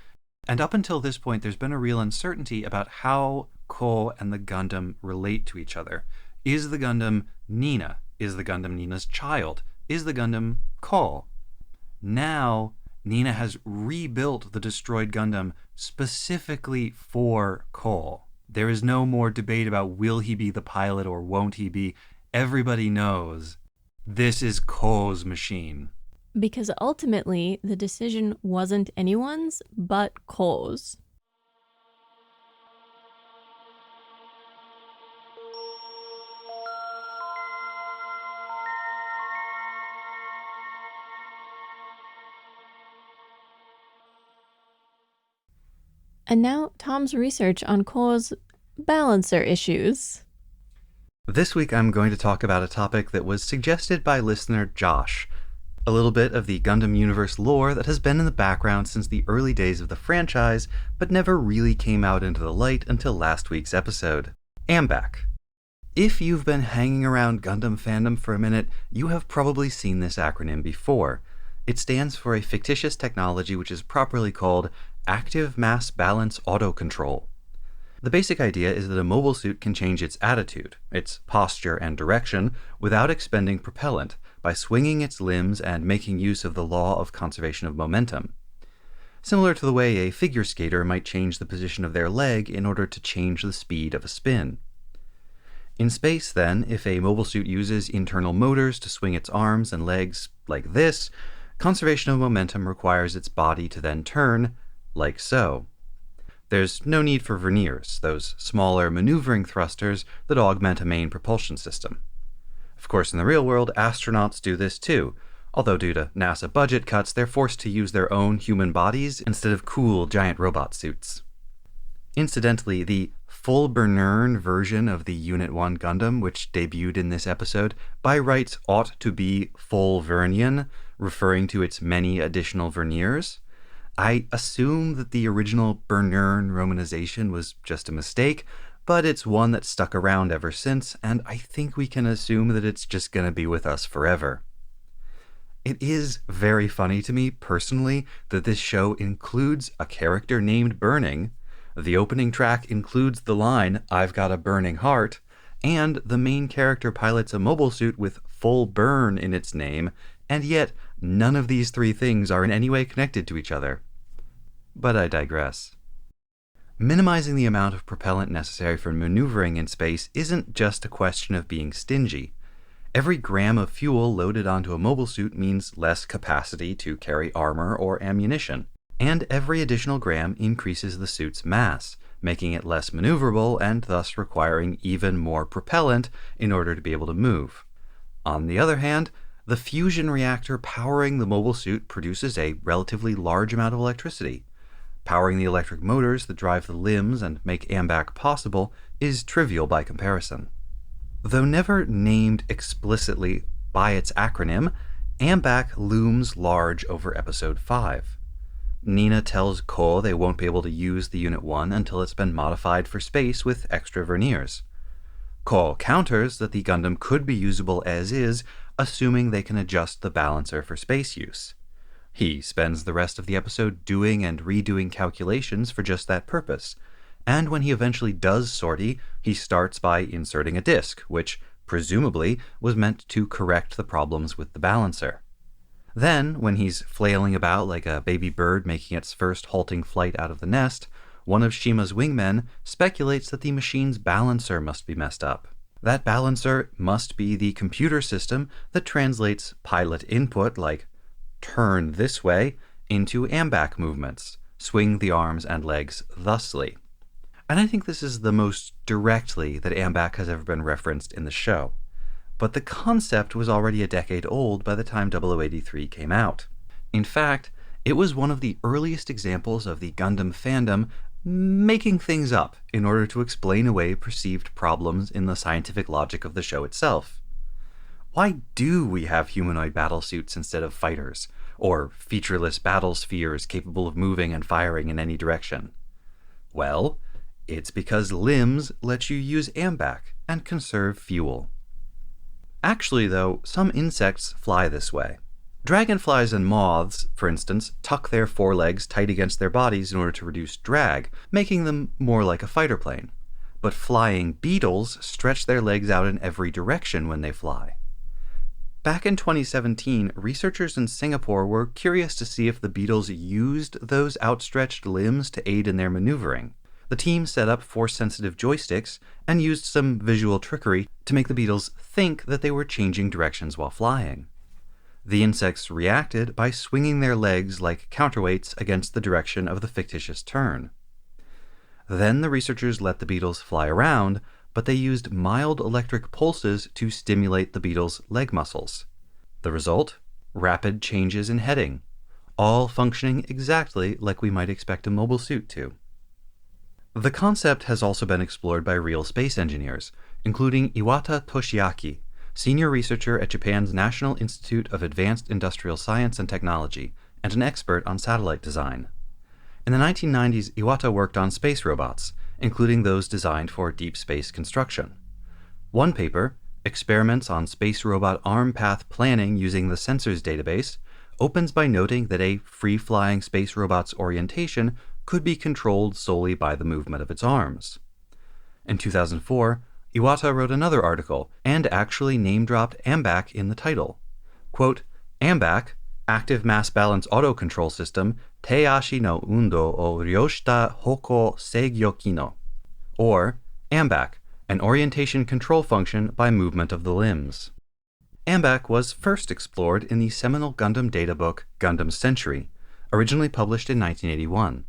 And up until this point, there's been a real uncertainty about how Cole and the Gundam relate to each other. Is the Gundam Nina? Is the Gundam Nina's child? Is the Gundam Cole? Now, Nina has rebuilt the destroyed Gundam specifically for Cole. There is no more debate about will he be the pilot or won't he be. Everybody knows this is Cole's machine. Because ultimately, the decision wasn't anyone's, but Cole's. And now, Tom's research on Cole's balancer issues. This week I'm going to talk about a topic that was suggested by listener Josh. A little bit of the Gundam Universe lore that has been in the background since the early days of the franchise, but never really came out into the light until last week's episode. AMBAC. If you've been hanging around Gundam fandom for a minute, you have probably seen this acronym before. It stands for a fictitious technology which is properly called Active Mass Balance Autocontrol. The basic idea is that a mobile suit can change its attitude, its posture and direction, without expending propellant, by swinging its limbs and making use of the law of conservation of momentum. Similar to the way a figure skater might change the position of their leg in order to change the speed of a spin. In space, then, if a mobile suit uses internal motors to swing its arms and legs like this, conservation of momentum requires its body to then turn, like so. There's no need for verniers, those smaller maneuvering thrusters that augment a main propulsion system. Of course, in the real world, astronauts do this too, although due to NASA budget cuts, they're forced to use their own human bodies instead of cool giant robot suits. Incidentally, the full Bernern version of the Unit 1 Gundam, which debuted in this episode, by rights ought to be full Vernian, referring to its many additional verniers. I assume that the original Bernern romanization was just a mistake, but it's one that's stuck around ever since, and I think we can assume that it's just going to be with us forever. It is very funny to me, personally, that this show includes a character named Burning, the opening track includes the line, "I've got a burning heart," and the main character pilots a mobile suit with full burn in its name, and yet none of these three things are in any way connected to each other. But I digress. Minimizing the amount of propellant necessary for maneuvering in space isn't just a question of being stingy. Every gram of fuel loaded onto a mobile suit means less capacity to carry armor or ammunition, and every additional gram increases the suit's mass, making it less maneuverable and thus requiring even more propellant in order to be able to move. On the other hand, the fusion reactor powering the mobile suit produces a relatively large amount of electricity. Powering the electric motors that drive the limbs and make AMBAC possible is trivial by comparison. Though never named explicitly by its acronym, AMBAC looms large over Episode 5. Nina tells Cole they won't be able to use the Unit 1 until it's been modified for space with extra verniers. Cole counters that the Gundam could be usable as is, assuming they can adjust the balancer for space use. He spends the rest of the episode doing and redoing calculations for just that purpose, and when he eventually does sortie, he starts by inserting a disc, which, presumably, was meant to correct the problems with the balancer. Then, when he's flailing about like a baby bird making its first halting flight out of the nest, one of Shima's wingmen speculates that the machine's balancer must be messed up. That balancer must be the computer system that translates pilot input, like turn this way, into AMBAC movements, swing the arms and legs thusly. And I think this is the most directly that AMBAC has ever been referenced in the show. But the concept was already a decade old by the time 0083 came out. In fact, it was one of the earliest examples of the Gundam fandom making things up in order to explain away perceived problems in the scientific logic of the show itself. Why do we have humanoid battlesuits instead of fighters, or featureless battle spheres capable of moving and firing in any direction? Well, it's because limbs let you use ambac and conserve fuel. Actually, though, some insects fly this way. Dragonflies and moths, for instance, tuck their forelegs tight against their bodies in order to reduce drag, making them more like a fighter plane. But flying beetles stretch their legs out in every direction when they fly. Back in 2017, researchers in Singapore were curious to see if the beetles used those outstretched limbs to aid in their maneuvering. The team set up force-sensitive joysticks and used some visual trickery to make the beetles think that they were changing directions while flying. The insects reacted by swinging their legs like counterweights against the direction of the fictitious turn. Then the researchers let the beetles fly around, but they used mild electric pulses to stimulate the beetles' leg muscles. The result? Rapid changes in heading, all functioning exactly like we might expect a mobile suit to. The concept has also been explored by real space engineers, including Iwata Toshiaki, senior researcher at Japan's National Institute of Advanced Industrial Science and Technology, and an expert on satellite design. In the 1990s, Iwata worked on space robots, including those designed for deep space construction. One paper, Experiments on Space Robot Arm Path Planning Using the Sensors Database, opens by noting that a free-flying space robot's orientation could be controlled solely by the movement of its arms. In 2004, Iwata wrote another article and actually name-dropped AMBAC in the title. Quote, AMBAC, Active Mass Balance Auto Control System, Teiashi no Undo o Ryoshita Hoko Seigyo Kino, or AMBAC, an orientation control function by movement of the limbs. AMBAC was first explored in the seminal Gundam data book Gundam Century, originally published in 1981.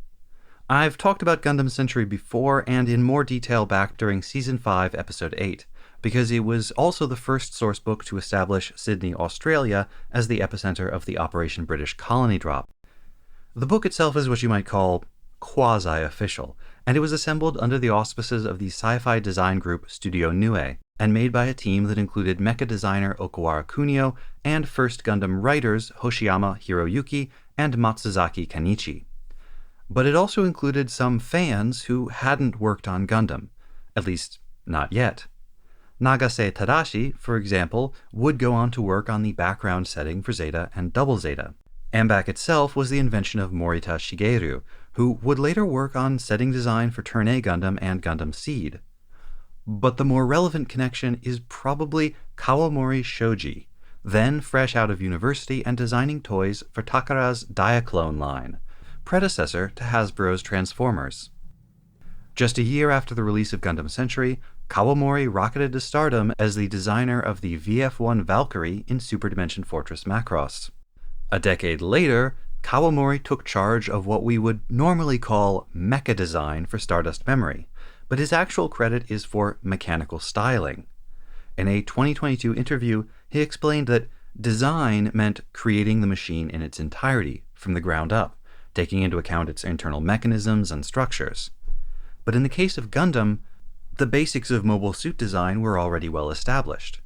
I've talked about Gundam Century before and in more detail back during Season 5, Episode 8, because it was also the first sourcebook to establish Sydney, Australia as the epicenter of the Operation British Colony Drop. The book itself is what you might call quasi-official, and it was assembled under the auspices of the sci-fi design group Studio Nue, and made by a team that included mecha designer Okawara Kunio and first Gundam writers Hoshiyama Hiroyuki and Matsuzaki Kanichi. But it also included some fans who hadn't worked on Gundam, at least not yet. Nagase Tadashi, for example, would go on to work on the background setting for Zeta and Double Zeta. AMBAC itself was the invention of Morita Shigeru, who would later work on setting design for Turn A Gundam and Gundam Seed. But the more relevant connection is probably Kawamori Shoji, then fresh out of university and designing toys for Takara's Diaclone line, predecessor to Hasbro's Transformers. Just a year after the release of Gundam Century, Kawamori rocketed to stardom as the designer of the VF-1 Valkyrie in Super Dimension Fortress Macross. A decade later, Kawamori took charge of what we would normally call mecha design for Stardust Memory, but his actual credit is for mechanical styling. In a 2022 interview, he explained that design meant creating the machine in its entirety, from the ground up, taking into account its internal mechanisms and structures. But in the case of Gundam, the basics of mobile suit design were already well established.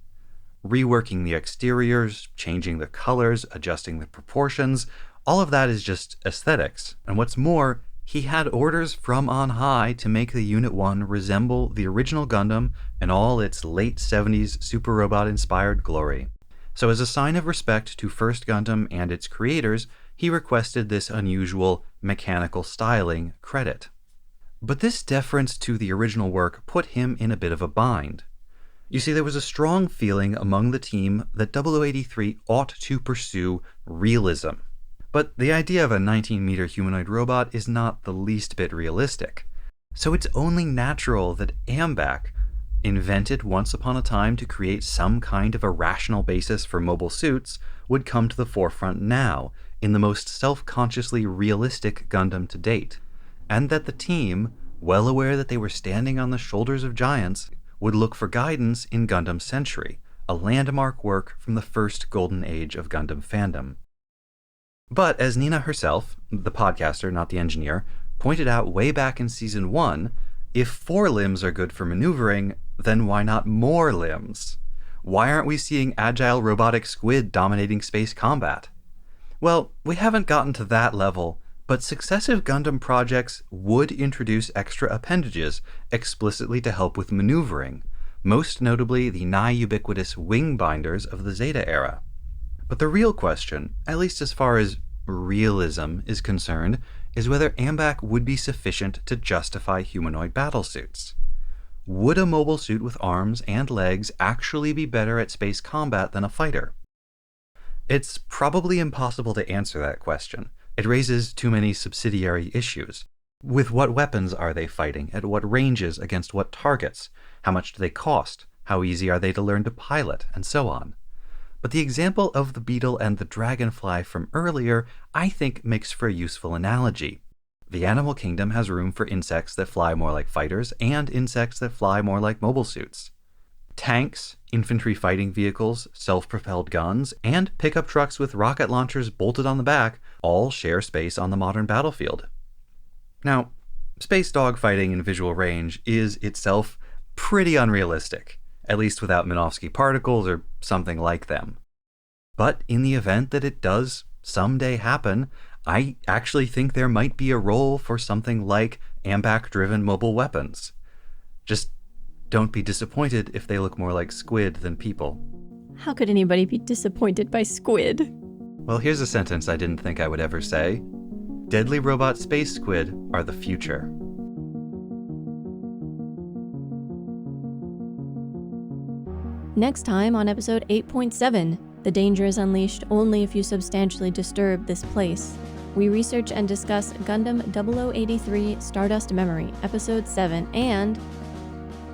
Reworking the exteriors, changing the colors, adjusting the proportions, all of that is just aesthetics. And what's more, he had orders from on high to make the Unit 1 resemble the original Gundam in all its late 70s super robot-inspired glory. So as a sign of respect to First Gundam and its creators, he requested this unusual mechanical styling credit. But this deference to the original work put him in a bit of a bind. You see, there was a strong feeling among the team that 0083 ought to pursue realism. But the idea of a 19-meter humanoid robot is not the least bit realistic. So it's only natural that AMBAC, invented once upon a time to create some kind of a rational basis for mobile suits, would come to the forefront now, in the most self-consciously realistic Gundam to date, and that the team, well aware that they were standing on the shoulders of giants, would look for guidance in Gundam Century, a landmark work from the first golden age of Gundam fandom. But as Nina herself, the podcaster, not the engineer, pointed out way back in Season 1, if 4 limbs are good for maneuvering, then why not more limbs? Why aren't we seeing agile robotic squid dominating space combat? Well, we haven't gotten to that level, but successive Gundam projects would introduce extra appendages explicitly to help with maneuvering, most notably the nigh-ubiquitous wing binders of the Zeta era. But the real question, at least as far as realism is concerned, is whether AMBAC would be sufficient to justify humanoid battlesuits. Would a mobile suit with arms and legs actually be better at space combat than a fighter? It's probably impossible to answer that question. It raises too many subsidiary issues. With what weapons are they fighting? At what ranges? Against what targets? How much do they cost? How easy are they to learn to pilot? And so on. But the example of the beetle and the dragonfly from earlier, I think, makes for a useful analogy. The animal kingdom has room for insects that fly more like fighters and insects that fly more like mobile suits. Tanks, infantry fighting vehicles, self-propelled guns, and pickup trucks with rocket launchers bolted on the back all share space on the modern battlefield. Now, space dogfighting in visual range is itself pretty unrealistic, at least without Minovsky particles or something like them. But in the event that it does someday happen, I actually think there might be a role for something like AMBAC-driven mobile weapons. Just don't be disappointed if they look more like squid than people. How could anybody be disappointed by squid? Well, here's a sentence I didn't think I would ever say. Deadly robot space squid are the future. Next time on episode 8.7, the danger is unleashed only if you substantially disturb this place. We research and discuss Gundam 0083 Stardust Memory, episode 7, and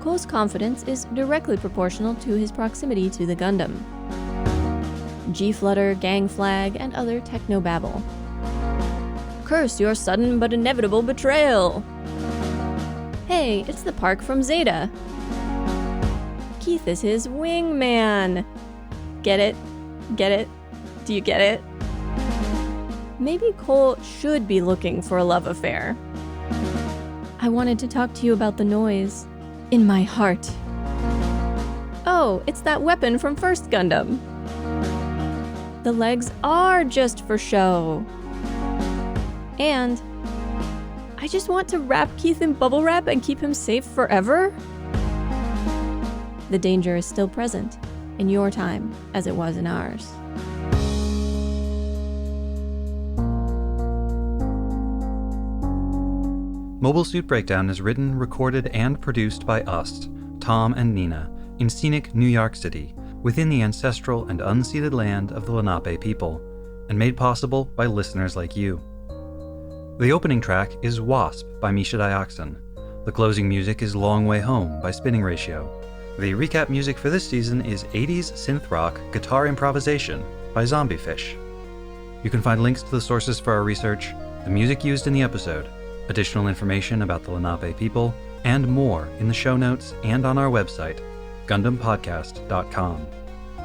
Cole's confidence is directly proportional to his proximity to the Gundam. G-Flutter, Gang Flag, and other technobabble. Curse your sudden but inevitable betrayal! Hey, it's the park from Zeta. Keith is his wingman. Get it? Get it? Do you get it? Maybe Cole should be looking for a love affair. I wanted to talk to you about the noise in my heart. Oh, it's that weapon from First Gundam. The legs are just for show. And I just want to wrap Keith in bubble wrap and keep him safe forever. The danger is still present in your time as it was in ours. Mobile Suit Breakdown is written, recorded, and produced by us, Tom and Nina, in scenic New York City, within the ancestral and unceded land of the Lenape people, and made possible by listeners like you. The opening track is Wasp by Misha Dioxin. The closing music is Long Way Home by Spinning Ratio. The recap music for this season is 80s synth rock guitar improvisation by Zombiefish. You can find links to the sources for our research, the music used in the episode, additional information about the Lenape people, and more in the show notes and on our website, GundamPodcast.com.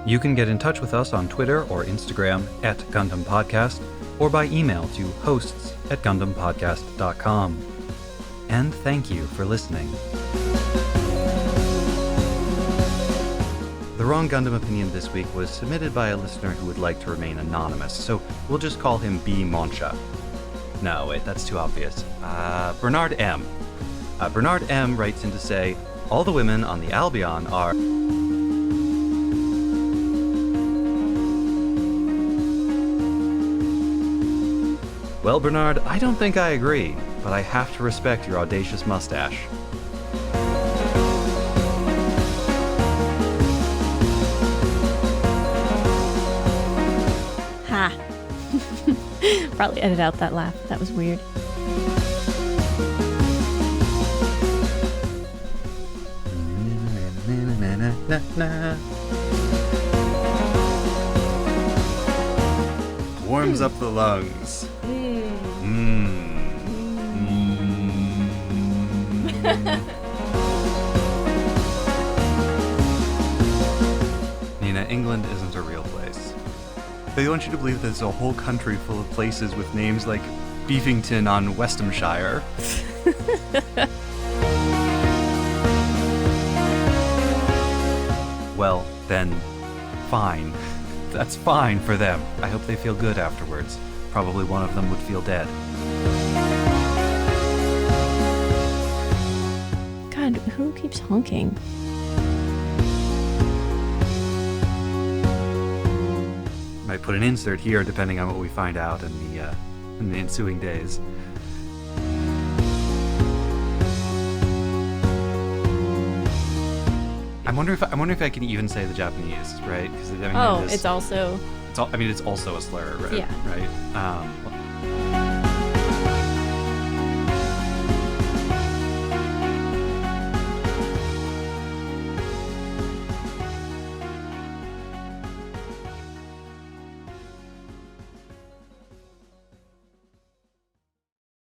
You can get in touch with us on Twitter or Instagram at GundamPodcast, or by email to hosts@GundamPodcast.com. And thank you for listening. The Wrong Gundam Opinion this week was submitted by a listener who would like to remain anonymous, so we'll just call him B. Moncha. No, wait, that's too obvious. Bernard M. Bernard M. writes in to say, all the women on the Albion are... Well, Bernard, I don't think I agree, but I have to respect your audacious mustache. Ha! Probably edit out that laugh. That was weird. Warms up the lungs. Nina, England isn't a real place. They want you to believe there's a whole country full of places with names like Beefington on Westhamshire. Well, then, fine. That's fine for them. I hope they feel good afterwards. Probably one of them would feel dead. God, who keeps honking? Might put an insert here depending on what we find out in the ensuing days. I'm wondering if I can even say the Japanese, right? Because It's also it's also a slur, right? Yeah. Right.